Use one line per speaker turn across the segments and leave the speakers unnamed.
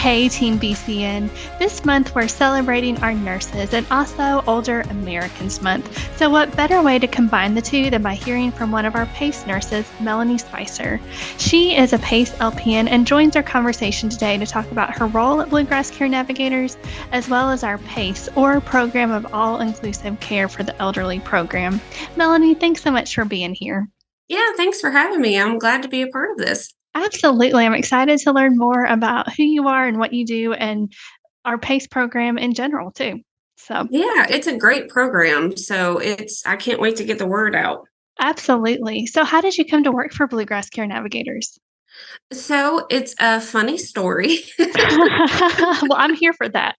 Hey, Team BCN. This month we're celebrating our nurses and also Older Americans Month. So, what better way to combine the two than by hearing from one of our PACE nurses, Melanie Spicer? She is a PACE LPN and joins our conversation today to talk about her role at Bluegrass Care Navigators, as well as our PACE, or Program of All Inclusive Care for the Elderly program. Melanie, thanks so much for being here.
Yeah, thanks for having me. I'm glad to be a part of this.
Absolutely. I'm excited to learn more about who you are and what you do and our PACE program in general too. So,
Yeah, it's a great program. So I can't wait to get the word out.
absolutely. So, how did you come to work for Bluegrass Care Navigators?
So it's a funny story.
Well, I'm here for that.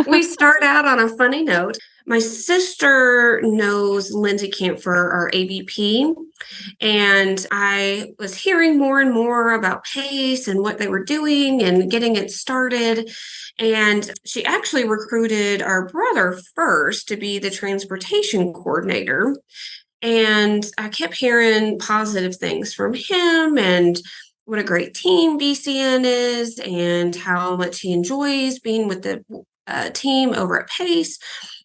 We start out on a funny note. My sister knows Lindsay Camphor, our ABP, and I was hearing more and more about PACE and what they were doing and getting it started. And she actually recruited our brother first to be the transportation coordinator. And I kept hearing positive things from him and what a great team BCN is and how much he enjoys being with the team over at PACE.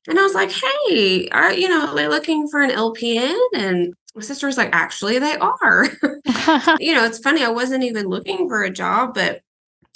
And I was like, hey, are they looking for an LPN? And my sister was like, actually, they are. It's funny. I wasn't even looking for a job, but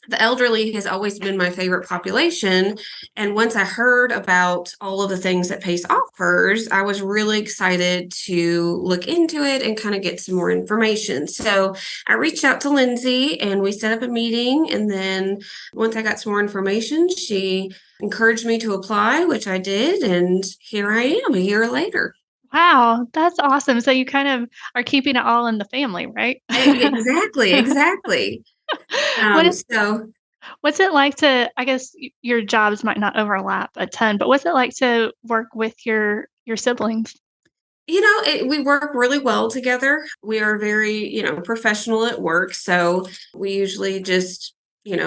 the elderly has always been my favorite population. And once I heard about all of the things that PACE offers, I was really excited to look into it and kind of get some more information. So I reached out to Lindsay and we set up a meeting. And then once I got some more information, she encouraged me to apply, which I did. And here I am a year later.
Wow, that's awesome. So, you kind of are keeping it all in the family, right?
Exactly, exactly.
What is
So
what's it like to I guess your jobs might not overlap a ton, but what's it like to work with your siblings?
We work really well together. We are very, professional at work. So we usually just,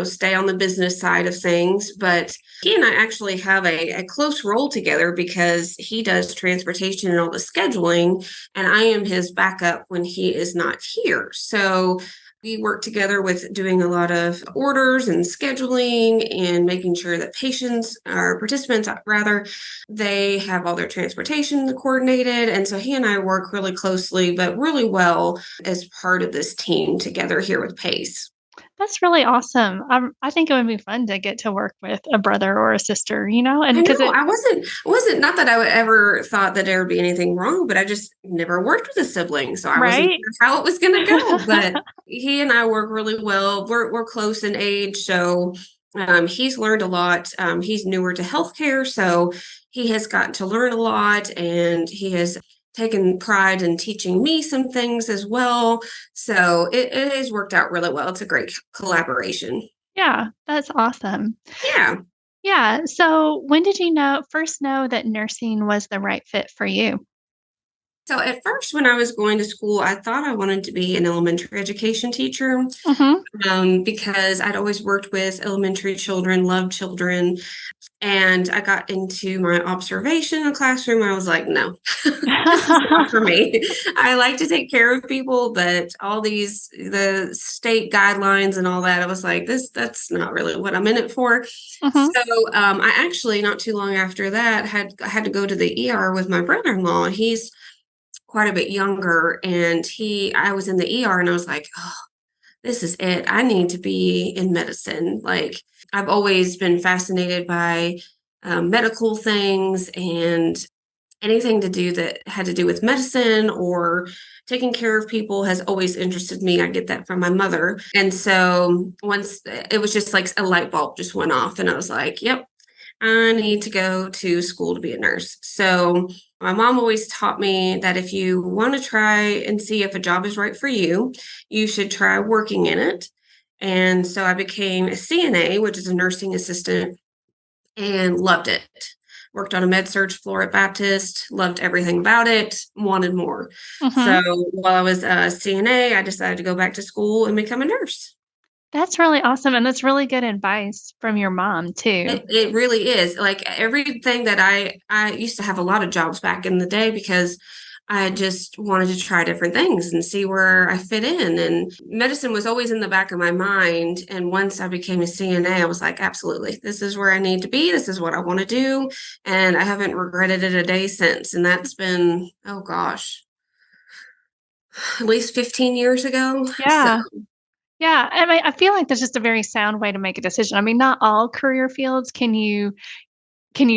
stay on the business side of things. But he and I actually have a close role together because he does transportation and all the scheduling, and I am his backup when he is not here. So we work together with doing a lot of orders and scheduling and making sure that patients or participants, rather, they have all their transportation coordinated. And so he and I work really closely, but really well as part of this team together here with PACE.
That's really awesome. I think it would be fun to get to work with a brother or a sister, and
I
because
know
it
I wasn't not that I would ever thought that there would be anything wrong, but I just never worked with a sibling. So I wasn't
right?
sure how it was gonna go. But he and I work really well. We're close in age. So he's learned a lot. He's newer to healthcare, so he has gotten to learn a lot and he has taken pride in teaching me some things as well. So it has worked out really well. It's a great collaboration.
Yeah, that's awesome.
Yeah.
Yeah, so when did you first know that nursing was the right fit for you?
So at first, when I was going to school, I thought I wanted to be an elementary education teacher
Mhm.
because I'd always worked with elementary children, loved children. And I got into my observation in the classroom. I was like, no, this is not for me. I like to take care of people, but the state guidelines and all that, I was like, that's not really what I'm in it for.
Mhm.
So I actually, not too long after that, had to go to the ER with my brother-in-law. He's quite a bit younger, and I was in the ER and I was like, oh, this is it. I need to be in medicine. Like, I've always been fascinated by medical things, and anything to do that had to do with medicine or taking care of people has always interested me. I get that from my mother. And so once it was just like a light bulb just went off, and I was like, yep, I need to go to school to be a nurse. So my mom always taught me that if you want to try and see if a job is right for you, you should try working in it. And so I became a CNA, which is a nursing assistant, and loved it. Worked on a med surge floor at Baptist, loved everything about it, wanted more. So
Mhm.
while I was a CNA, I decided to go back to school and become a nurse.
That's really awesome, and that's really good advice from your mom too.
It really is. Like everything that I used to have a lot of jobs back in the day because I just wanted to try different things and see where I fit in. And medicine was always in the back of my mind. And once I became a CNA, I was like, absolutely, this is where I need to be. This is what I want to do. And I haven't regretted it a day since. And that's been, oh gosh, at least 15 years ago. So,
Yeah. Yeah. I mean, I feel like that's just a very sound way to make a decision. I mean, not all career fields can you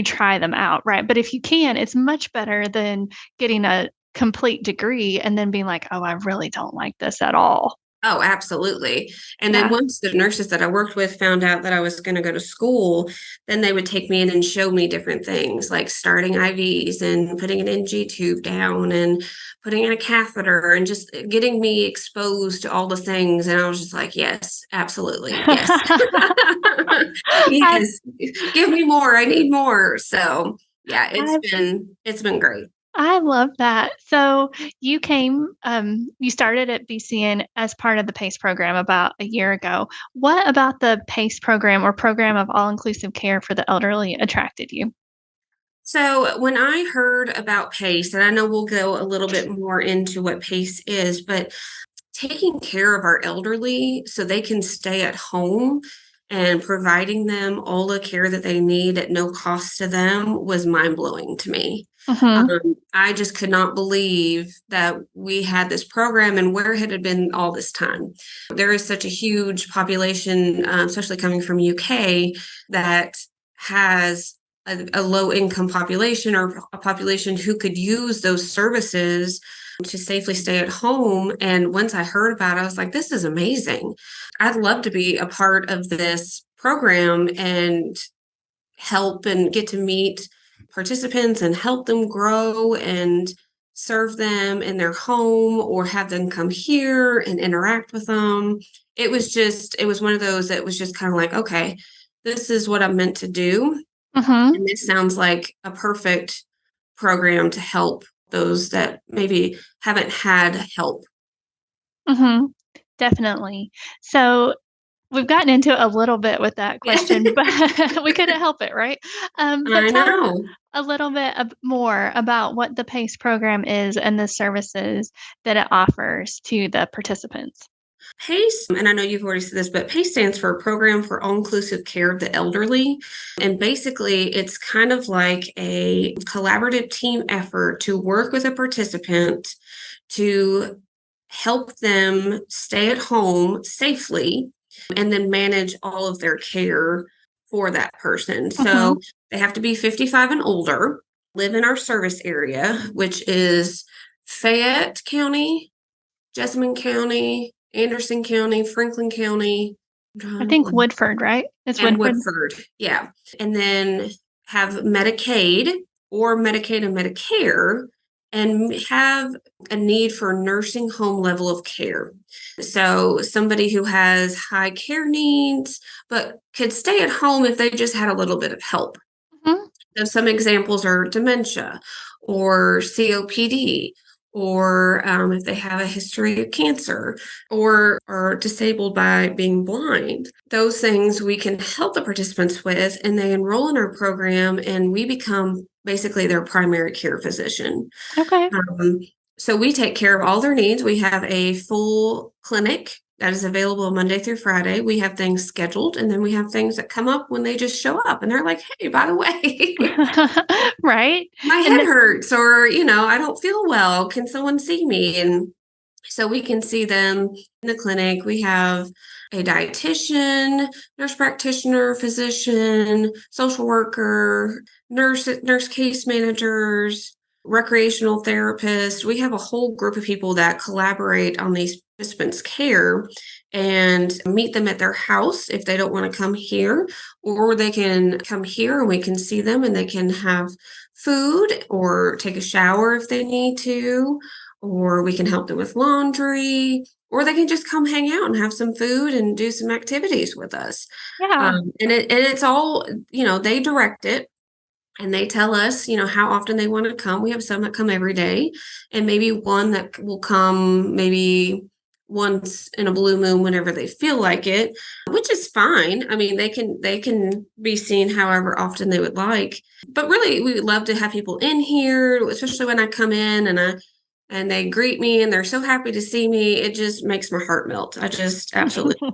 try them out, right? But if you can, it's much better than getting a complete degree and then being like, "Oh, I really don't like this at all."
oh, absolutely. And then
Yeah.
once the nurses that I worked with found out that I was going to go to school, then they would take me in and show me different things like starting IVs and putting an NG tube down and putting in a catheter and just getting me exposed to all the things. And I was just like, yes, absolutely. Yes.
I
Yes. Give me more. I need more. So yeah,
I
it's been great.
I love that. So you started at BCN as part of the PACE program about a year ago. What about the PACE program or program of all-inclusive care for the elderly attracted you?
So when I heard about PACE, and I know we'll go a little bit more into what PACE is, but taking care of our elderly so they can stay at home and providing them all the care that they need at no cost to them was mind blowing to me.
Mhm.
I just could not believe that we had this program and where it had been all this time. There is such a huge population, especially coming from UK, that has a low income population or a population who could use those services to safely stay at home. And once I heard about it, I was like, this is amazing. I'd love to be a part of this program and help and get to meet participants and help them grow and serve them in their home or have them come here and interact with them. It was one of those that was just kind of like, okay, this is what I'm meant to do.
Mhm.
And this sounds like a perfect program to help those that maybe haven't had help.
Mhm. Definitely. So we've gotten into it a little bit with that question, but we couldn't help it, right? But
I
tell us
know.
a little bit more about what the PACE program is and the services that it offers to the participants.
PACE, and I know you've already said this, but PACE stands for Program for All Inclusive Care of the Elderly. And basically, it's kind of like a collaborative team effort to work with a participant to help them stay at home safely and then manage all of their care for that person.
Mhm.
So they have to be 55 and older, live in our service area, which is Fayette County, Jessamine County, Anderson County, Franklin County, I'm
I
drawing a
think
blank,
Woodford, right? It's
and
Woodford.
Woodford. Yeah. And then have Medicaid or Medicaid and Medicare and have a need for nursing home level of care. So somebody who has high care needs, but could stay at home if they just had a little bit of help.
Mhm.
So some examples are dementia or COPD, or if they have a history of cancer or are disabled by being blind. Those things we can help the participants with, and they enroll in our program, and we become basically their primary care physician.
Okay.
Um, so we take care of all their needs. We have a full clinic that is available Monday through Friday. We have things scheduled, and then we have things that come up when they just show up and they're like, hey, by the way,
Right?
my
And
head hurts, or, I don't feel well. Can someone see me? And so we can see them in the clinic. We have a dietitian, nurse practitioner, physician, social worker, nurse case managers, recreational therapists. We have a whole group of people that collaborate on these participants' care and meet them at their house if they don't want to come here, or they can come here and we can see them and they can have food or take a shower if they need to, or we can help them with laundry, or they can just come hang out and have some food and do some activities with us.
yeah.
And it's all, they direct it and they tell us, how often they want to come. We have some that come every day, and maybe one that will come maybe once in a blue moon whenever they feel like it, which is fine. I mean, they can be seen however often they would like. But really, we would love to have people in here, especially when I come in and and they greet me and they're so happy to see me. It just makes my heart melt. I just absolutely.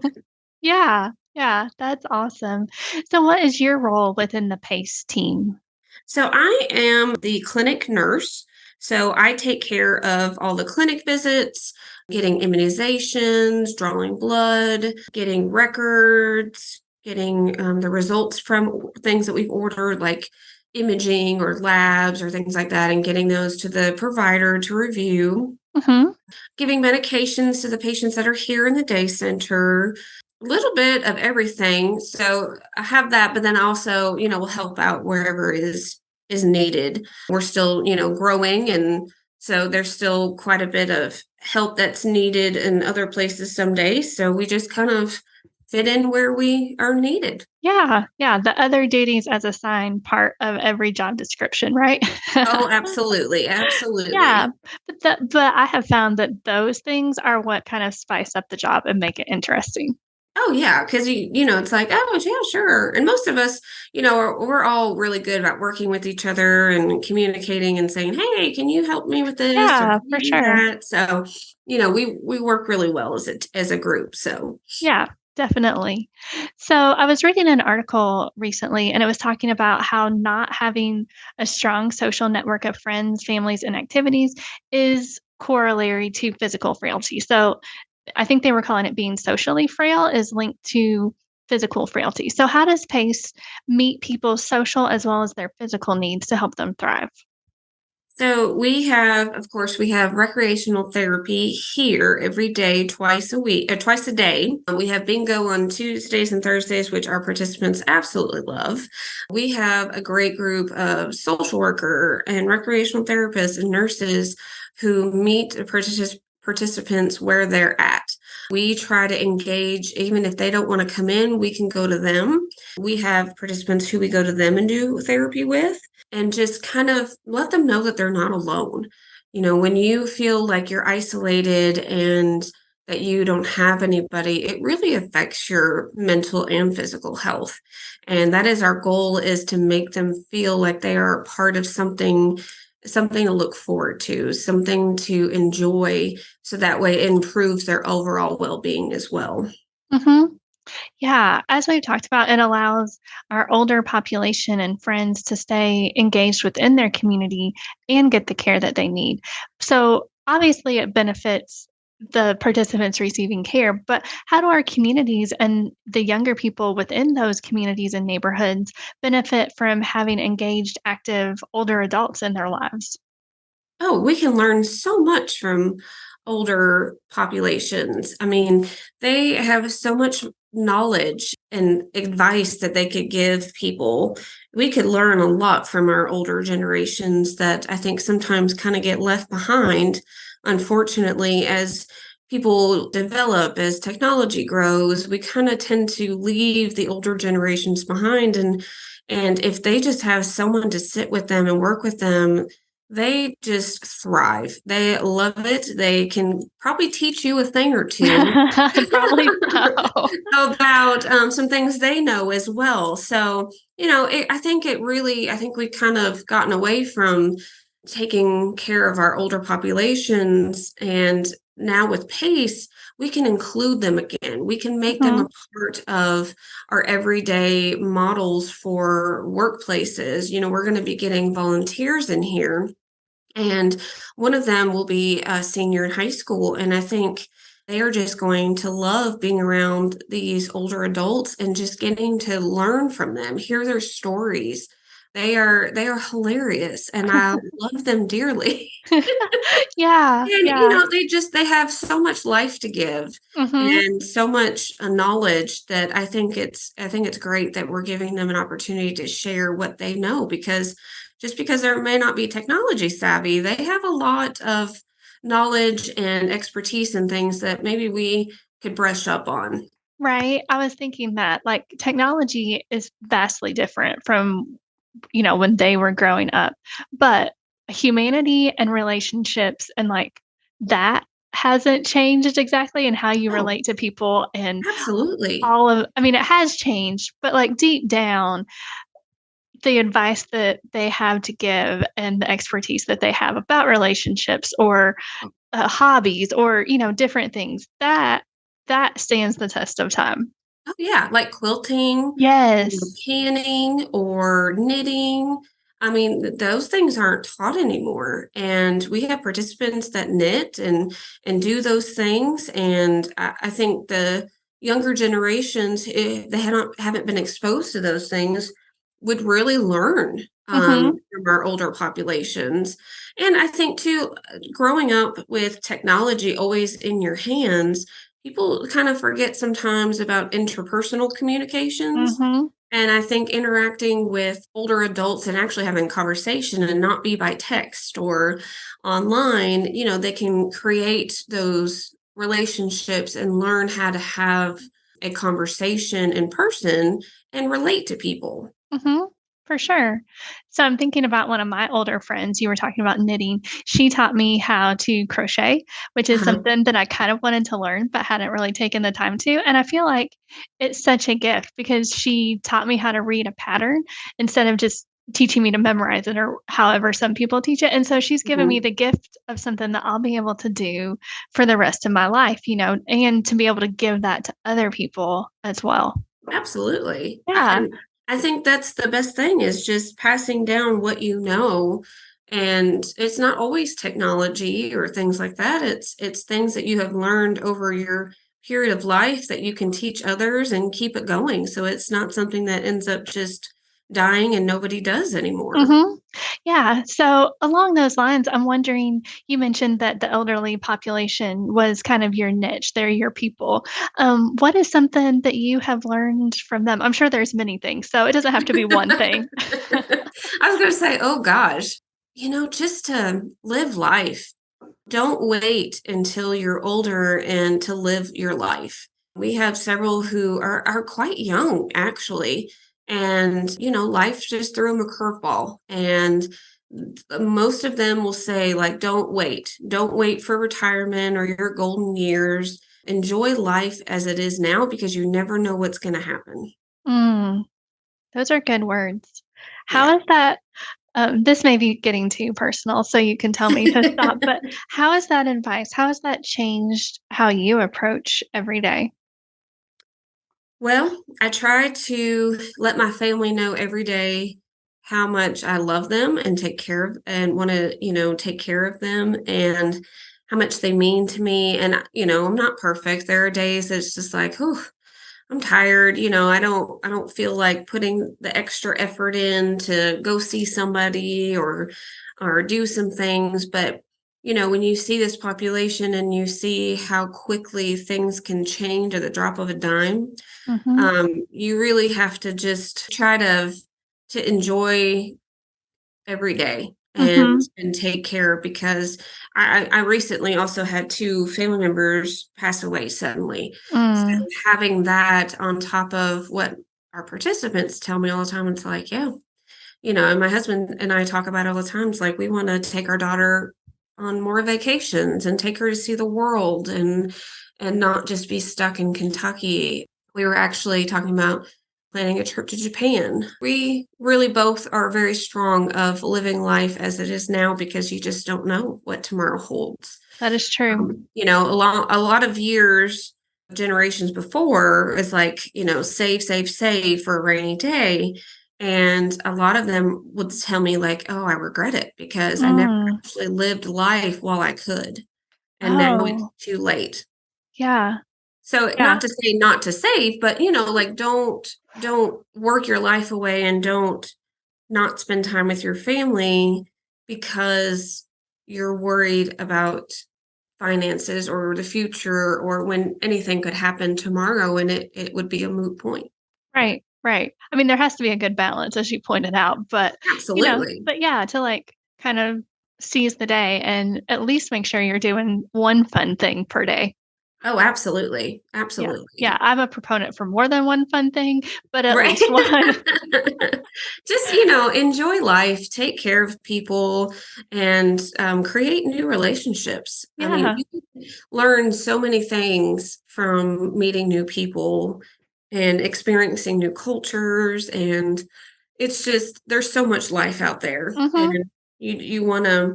Yeah, yeah, that's awesome. So what is your role within the PACE team?
So I am the clinic nurse. So I take care of all the clinic visits, getting immunizations, drawing blood, getting records, getting the results from things that we've ordered, like imaging or labs or things like that, and getting those to the provider to review,
Mhm.
giving medications to the patients that are here in the day center, a little bit of everything. So I have that, but then also, will help out wherever is needed. We're still, growing, and so there's still quite a bit of help that's needed in other places some days. So we just kind of fit in where we are needed.
Yeah, yeah, the other duties as assigned part of every job description, right?
Oh, absolutely.
Yeah,
Absolutely.
but I have found that those things are what kind of spice up the job and make it interesting.
Oh yeah, because it's like, oh yeah, sure. And most of us, we're all really good about working with each other and communicating and saying, hey, can you help me with this or can
Yeah, for
you do
sure.
that? So, we work really well as a group. So,
Yeah, definitely. So I was reading an article recently and it was talking about how not having a strong social network of friends, families, and activities is corollary to physical frailty. So I think they were calling it being socially frail is linked to physical frailty. So how does PACE meet people's social as well as their physical needs to help them thrive?
of course, we have recreational therapy here every day, twice a week, twice a day. We have bingo on Tuesdays and Thursdays, which our participants absolutely love. We have a great group of social worker and recreational therapists and nurses who meet the participants where they're at. We try to engage, even if they don't want to come in, we can go to them. We have participants who we go to them and do therapy with, and just kind of let them know that they're not alone. When you feel like you're isolated and that you don't have anybody, it really affects your mental and physical health. And that is our goal, is to make them feel like they are a part of something to look forward to, something to enjoy, so that way it improves their overall well-being as well.
Mhm. Yeah, as we've talked about, it allows our older population and friends to stay engaged within their community and get the care that they need. So, obviously, it benefits the participants receiving care, but how do our communities and the younger people within those communities and neighborhoods benefit from having engaged, active older adults in their lives?
Oh, we can learn so much from older populations. I mean, they have so much knowledge and advice that they could give people. We could learn a lot from our older generations that I think sometimes kind of get left behind, unfortunately, as people develop, as technology grows. We kind of tend to leave the older generations behind, and if they just have someone to sit with them and work with them, they just thrive. They love it. They can probably teach you a thing or two
Probably so.
about some things they know as well. So, I think we've kind of gotten away from taking care of our older populations. And now with PACE, we can include them again. We can make them a
Mhm.
part of our everyday models for workplaces. We're going to be getting volunteers in here, and one of them will be a senior in high school. And I think they are just going to love being around these older adults and just getting to learn from them, hear their stories. They are hilarious and I love them dearly.
Yeah,
And
yeah.
they have so much life to give
Mhm.
and so much knowledge, that I think it's great that we're giving them an opportunity to share what they know, because just because they may not be technology savvy, they have a lot of knowledge and expertise in things that maybe we could brush up on.
Right. I was thinking that like technology is vastly different from, when they were growing up, but humanity and relationships and like that hasn't changed exactly and how you
Oh,
relate to people and
absolutely.
all of I mean it has changed, but like deep down the advice that they have to give and the expertise that they have about relationships or hobbies or different things that stands the test of time.
Oh, yeah, like quilting,
Yes.
canning, or knitting. I mean, those things aren't taught anymore, and we have participants that knit and do those things, and I think the younger generations, if they haven't been exposed to those things, would really learn,
Mhm.
from our older populations. And I think too, growing up with technology always in your hands, people kind of forget sometimes about interpersonal communications.
Mhm.
And I think interacting with older adults and actually having conversation and not be by text or online, they can create those relationships and learn how to have a conversation in person and relate to people.
Mhm. For sure. So I'm thinking about one of my older friends. You were talking about knitting. She taught me how to crochet, which is
Uh-huh.
something that I kind of wanted to learn, but hadn't really taken the time to. And I feel like it's such a gift because she taught me how to read a pattern instead of just teaching me to memorize it or however some people teach it. And so she's given me
Mhm.
the gift of something that I'll be able to do for the rest of my life, and to be able to give that to other people as well.
Absolutely.
Yeah.
And I think that's the best thing is just passing down what you know. And it's not always technology or things like that. It's things that you have learned over your period of life that you can teach others and keep it going. So it's not something that ends up just dying and nobody does anymore.
Mhm. Yeah, so along those lines, I'm wondering, you mentioned that the elderly population was kind of your niche, they're your people. What is something that you have learned from them? I'm sure there's many things, so it doesn't have to be one thing.
I was going to say, oh gosh, just to live life. Don't wait until you're older and to live your life. We have several who are quite young, actually. And, life just threw them a curveball. And most of them will say, like, don't wait. Don't wait for retirement or your golden years. Enjoy life as it is now because you never know what's going to happen.
Mm, those are good words.
Yeah.
How is that this may be getting too personal, so you can tell me to stop, but how is that advice how has that changed how you approach every day?
Well, I try to let my family know every day how much I love them and take care of and want to, take care of them and how much they mean to me. And, I'm not perfect. There are days that's just like, oh, I'm tired. I don't feel like putting the extra effort in to go see somebody or do some things. But, when you see this population and you see how quickly things can change at the drop of a dime,
Mhm.
you really have to just try to enjoy every day
Mhm.
and take care because I recently also had two family members pass away suddenly. So
Mm,
having that on top of what our participants tell me all the time, it's like, yeah, and my husband and I talk about it all the time. It's like we want to take our daughter on more vacations and take her to see the world and not just be stuck in Kentucky. We were actually talking about planning a trip to Japan. We really both are very strong of living life as it is now because you just don't know what tomorrow holds.
that is true.
A lot of years, generations before is like, save, save, save for a rainy day. And a lot of them would tell me like, oh, I regret it because I never
Mm.
actually lived life while I could. And now it's
Oh,
too late.
yeah,
So
yeah,
not to say not to save, but like don't work your life away and don't not spend time with your family because you're worried about finances or the future or when anything could happen tomorrow and it would be a moot point.
right, right. I mean, there has to be a good balance, as you pointed out, but,
Absolutely.
but yeah, to, like, kind of seize the day and at least make sure you're doing one fun thing per day.
Oh, absolutely.
Yeah, yeah,
Absolutely.
I'm a proponent for more than one fun thing, but at
Right.
least one.
Just, enjoy life, take care of people, and create new relationships. I mean,
Yeah,
you can learn so many things from meeting new people and experiencing new cultures and It's just there's so much life out there,
Mhm.
and you wanna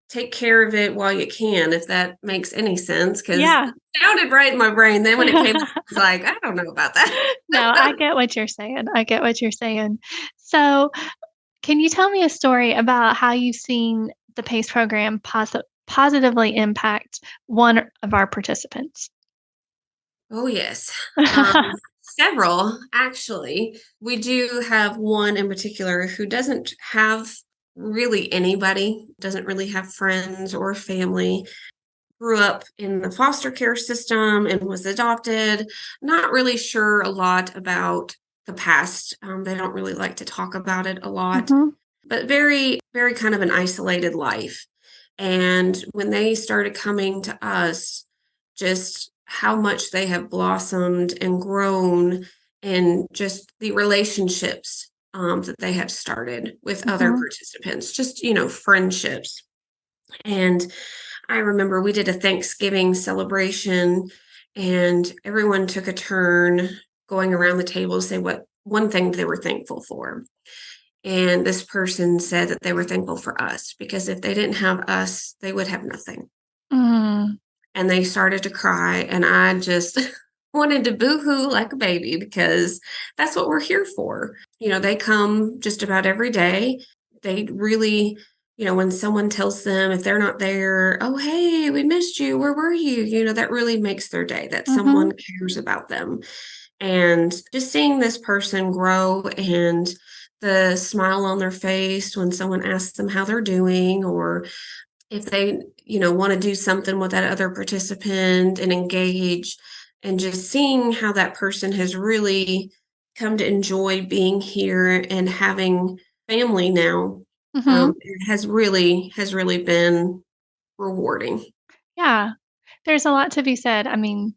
take care of it while you can, if that makes any sense, 'cause
Yeah.
it sounded right in my brain, then when it came out, I was like, "I don't know about that."
No, I get what you're saying. I get what you're saying. So, can you tell me a story about how you've seen the PACE program positively impact one of our participants?
Oh, yes. Um, Several, actually. We do have one in particular who doesn't have really anybody, doesn't really have friends or family, grew up in the foster care system and was adopted. Not really sure a lot about the past. They don't really like to talk about it a lot,
Mhm,
but very, very kind of an isolated life. And when they started coming to us, just how much they have blossomed and grown, and just the relationships that they have started with other
mhm,
participants, just, friendships. And I remember we did a Thanksgiving celebration, and everyone took a turn going around the table to say what one thing they were thankful for. And this person said that they were thankful for us because if they didn't have us, they would have nothing.
mm,
And they started to cry, and I just wanted to boohoo like a baby because that's what we're here for. They come just about every day. They really, when someone tells them if they're not there, "Oh, hey, we missed you. Where were you?" That really makes their day that
mhm,
someone cares about them. And just seeing this person grow and the smile on their face when someone asks them how they're doing, or if they, want to do something with that other participant and engage, and just seeing how that person has really come to enjoy being here and having family now,
mhm.
it has really been rewarding.
Yeah, there's a lot to be said. I mean,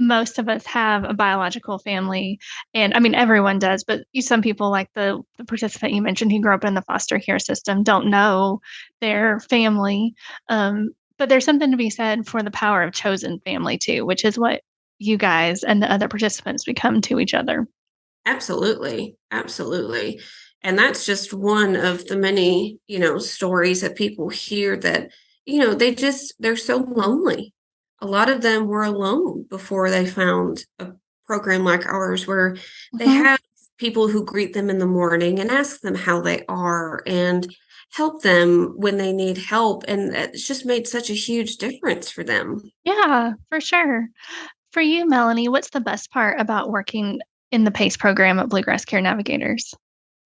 most of us have a biological family, and I mean, everyone does, but some people, like the participant you mentioned who grew up in the foster care system, don't know their family. But there's something to be said for the power of chosen family too, which is what you guys and the other participants become to each other.
Absolutely, absolutely. And that's just one of the many, stories that people hear that, they're so lonely. A lot of them were alone before they found a program like ours where they
Mhm.
have people who greet them in the morning and ask them how they are and help them when they need help. And it's just made such a huge difference for them.
Yeah, for sure. For you, Melanie, what's the best part about working in the PACE program at Bluegrass Care Navigators?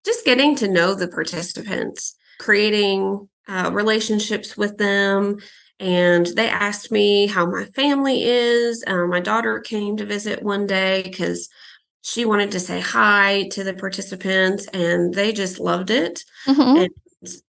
Just getting to know the participants, creating relationships with them. And they asked me how my family is. My daughter came to visit one day because she wanted to say hi to the participants, and they just loved it and
Mhm.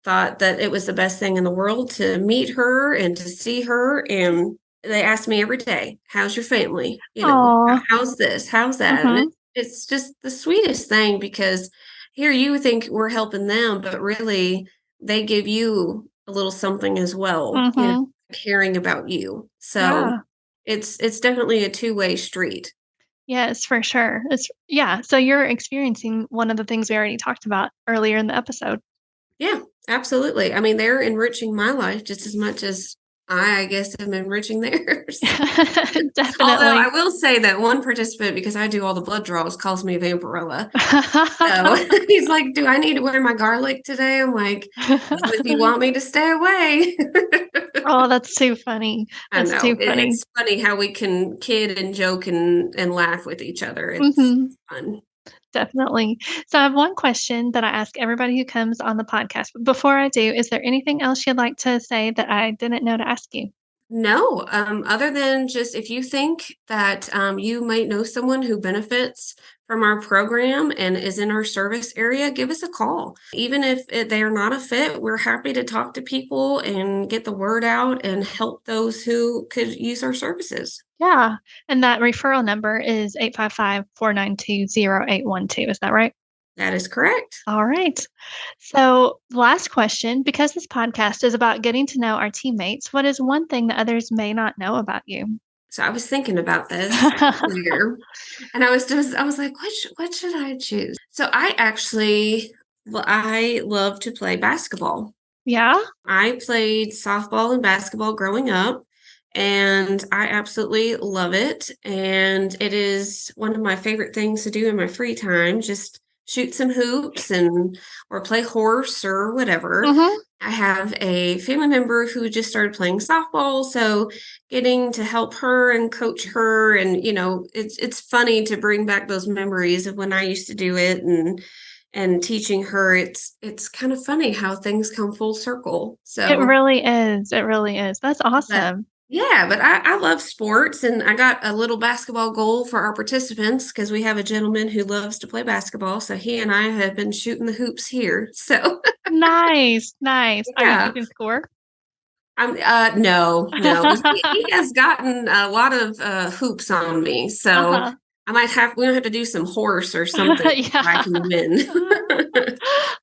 thought that it was the best thing in the world to meet her and to see her. And they asked me every day, "How's your family?
Aw.
How's this? How's that?" And
Mhm.
it's just the sweetest thing because here you think we're helping them, but really they give you a little something as well,
Mhm.
caring about you. So
Yeah.
it's definitely a two-way street.
Yes, for sure. Yeah, so you're experiencing one of the things we already talked about earlier in the episode.
Yeah, absolutely. I mean, they're enriching my life just as much as I guess, am enriching theirs. Although I
Definitely.
will say that one participant, because I do all the blood draws, calls me Vampirella. So he's like, "Do I need to wear my garlic today?" I'm like, "Well, if you want me to stay away."
Oh, that's too funny.
I
That's
know.
too funny.
It's funny how we can kid and joke and laugh with each other. It's
Mhm.
fun.
Definitely. So I have one question that I ask everybody who comes on the podcast. But before I do, is there anything else you'd like to say that I didn't know to ask you?
No, other than just if you think that you might know someone who benefits from our program and is in our service area, give us a call. Even if they are not a fit, we're happy to talk to people and get the word out and help those who could use our services.
Yeah. And that referral number is 855-492-0812. Is that right?
That is correct.
All right. So, last question, because this podcast is about getting to know our teammates, what is one thing that others may not know about you?
So I was thinking about this earlier, and I was like, what should I choose? So I love to play basketball.
Yeah.
I played softball and basketball growing up, and I absolutely love it. And it is one of my favorite things to do in my free time, just shoot some hoops and or play horse or whatever.
Hmm.
I have a family member who just started playing softball, so getting to help her and coach her, and it's funny to bring back those memories of when I used to do it, and teaching her. It's kind of funny how things come full circle.
It
So,
really is. It really is. That's
but
awesome.
yeah, but I love sports, and I got a little basketball goal for our participants because we have a gentleman who loves to play basketball. So he and I have been shooting the hoops here. So
Nice, nice. Are you
yeah,
keeping score?
no, but he has gotten a lot of hoops on me. So
Uh-huh.
we don't have to do some horse or something so I
Yeah.
can win.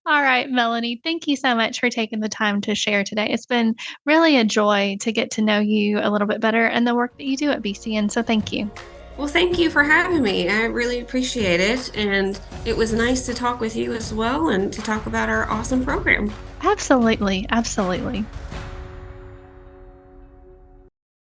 All right, Melanie, thank you so much for taking the time to share today. It's been really a joy to get to know you a little bit better and the work that you do at BCN. So thank you.
Well, thank you for having me. I really appreciate it. And it was nice to talk with you as well and to talk about our awesome program.
Absolutely. Absolutely.